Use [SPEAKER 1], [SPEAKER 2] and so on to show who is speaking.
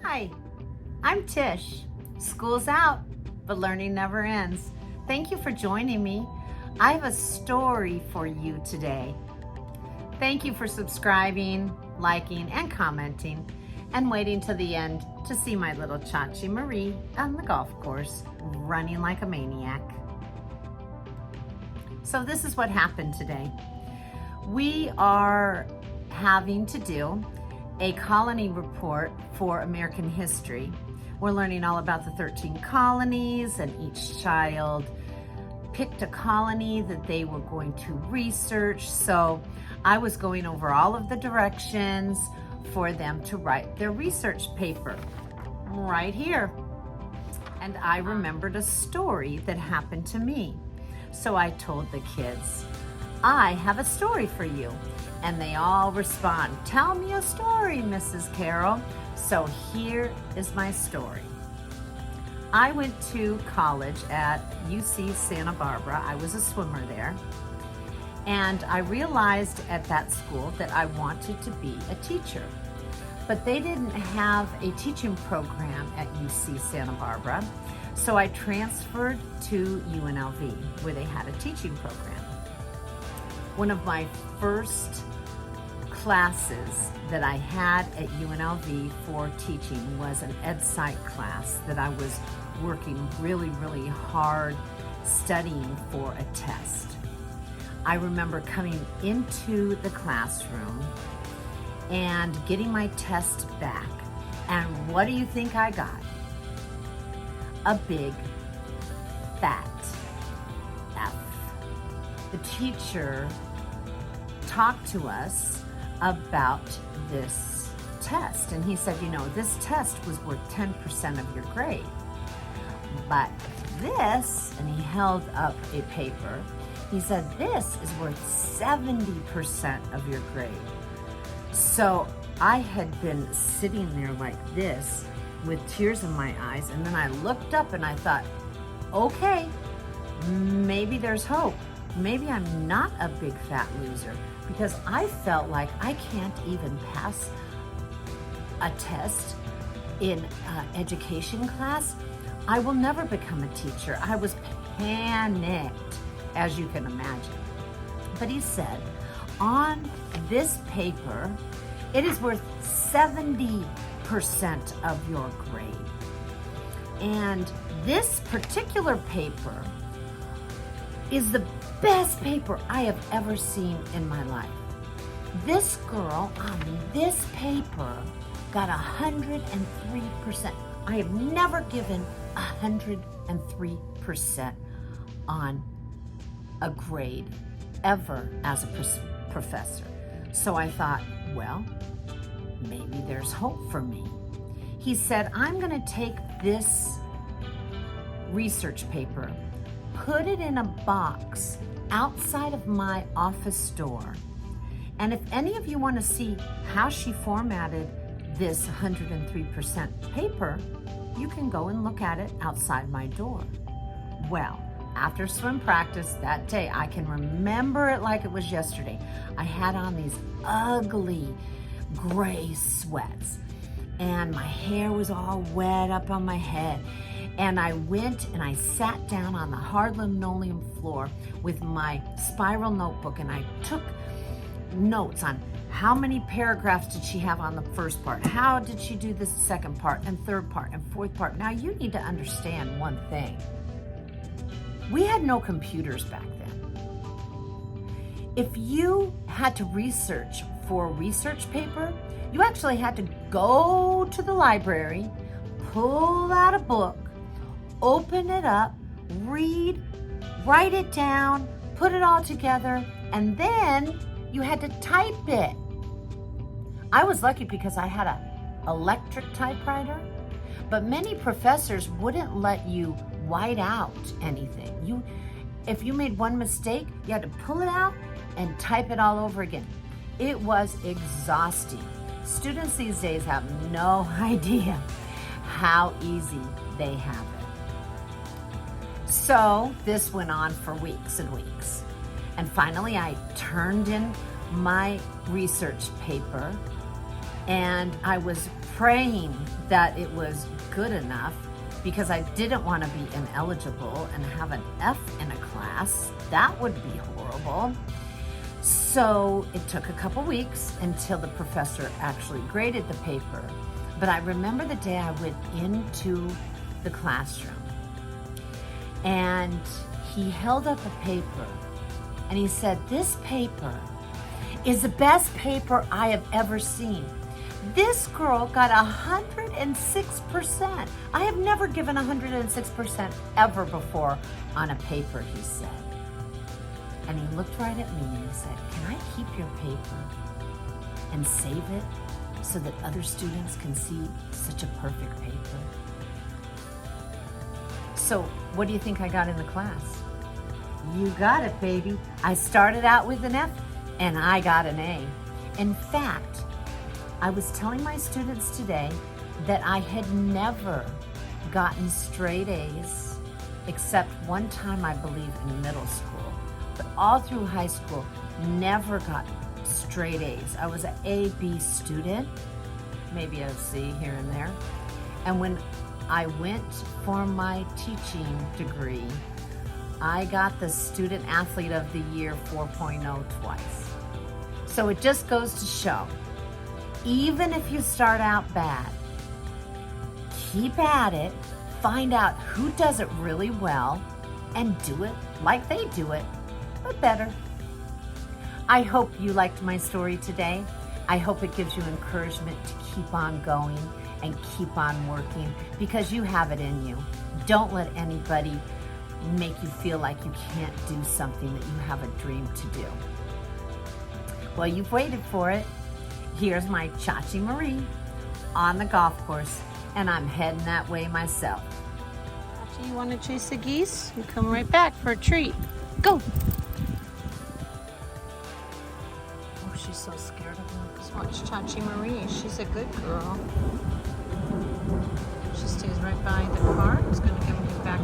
[SPEAKER 1] Hi, I'm Tish. School's out, but learning never ends. Thank you for joining me. I have a story for you today. Thank you for subscribing, liking, and commenting, and waiting to the end to see my little Chachi Marie on the golf course, running like a maniac. So this is what happened today. We are having to do a colony report for American history. We're learning all about the 13 colonies, and each child picked a colony that they were going to research. So I was going over all of the directions for them to write their research paper right here. And I remembered a story that happened to me. So I told the kids, I have a story for you. And they all respond, tell me a story, Mrs. Carroll. So here is my story. I went to college at UC Santa Barbara. I was a swimmer there. And I realized at that school that I wanted to be a teacher. But they didn't have a teaching program at UC Santa Barbara. So I transferred to UNLV, where they had a teaching program. One of my first classes that I had at UNLV for teaching was an ed psych class that I was working really, really hard studying for a test. I remember coming into the classroom and getting my test back. And what do you think I got? A big, fat F. The teacher talked to us about this test. And he said, you know, this test was worth 10% of your grade. But this, and he held up a paper, he said, this is worth 70% of your grade. So I had been sitting there like this with tears in my eyes. And then I looked up and I thought, okay, maybe there's hope. Maybe I'm not a big fat loser, because I felt like I can't even pass a test in education class. I will never become a teacher. I was panicked, as you can imagine. But he said, on this paper, it is worth 70% of your grade. And this particular paper is the best paper I have ever seen in my life. This girl on this paper got 103%. I have never given 103% on a grade ever as a professor. So I thought, well, maybe there's hope for me. He said, I'm going to take this research paper, put it in a box outside of my office door. And if any of you want to see how she formatted this 103% paper, you can go and look at it outside my door. Well, after swim practice that day, I can remember it like it was yesterday. I had on these ugly gray sweats and my hair was all wet up on my head. And I went and I sat down on the hard linoleum floor with my spiral notebook, and I took notes on how many paragraphs did she have on the first part, how did she do the second part and third part and fourth part. Now you need to understand one thing. We had no computers back then. If you had to research for a research paper, you actually had to go to the library, pull out a book, open it up, read, write it down, put it all together, and then you had to type it. I was lucky because I had an electric typewriter, but many professors wouldn't let you white out anything. If you made one mistake, you had to pull it out and type it all over again. It was exhausting. Students these days have no idea how easy they have it. So this went on for weeks and weeks. And finally, I turned in my research paper and I was praying that it was good enough because I didn't want to be ineligible and have an F in a class. That would be horrible. So it took a couple weeks until the professor actually graded the paper. But I remember the day I went into the classroom and he held up a paper and he said, "This paper is the best paper I have ever seen. This girl got 106%. I have never given 106% ever before on a paper," he said. And he looked right at me and he said, "Can I keep your paper and save it so that other students can see such a perfect paper?" So what do you think I got in the class? You got it, baby. I started out with an F and I got an A. In fact, I was telling my students today that I had never gotten straight A's except one time, I believe, in middle school. But all through high school, never got straight A's. I was an A, B student, maybe a C here and there. And when I went for my teaching degree, I got the Student Athlete of the Year 4.0 twice. So it just goes to show, even if you start out bad, keep at it, find out who does it really well, and do it like they do it, but better. I hope you liked my story today. I hope it gives you encouragement to keep on going and keep on working because you have it in you. Don't let anybody make you feel like you can't do something that you have a dream to do. Well, you've waited for it. Here's my Chachi Marie on the golf course, and I'm heading that way myself.
[SPEAKER 2] Chachi, you want to chase the geese? You come right back for a treat. Go! Oh, she's so scared of him. Just watch Chachi Marie. She's a good girl. She stays right by the car. It's going to come back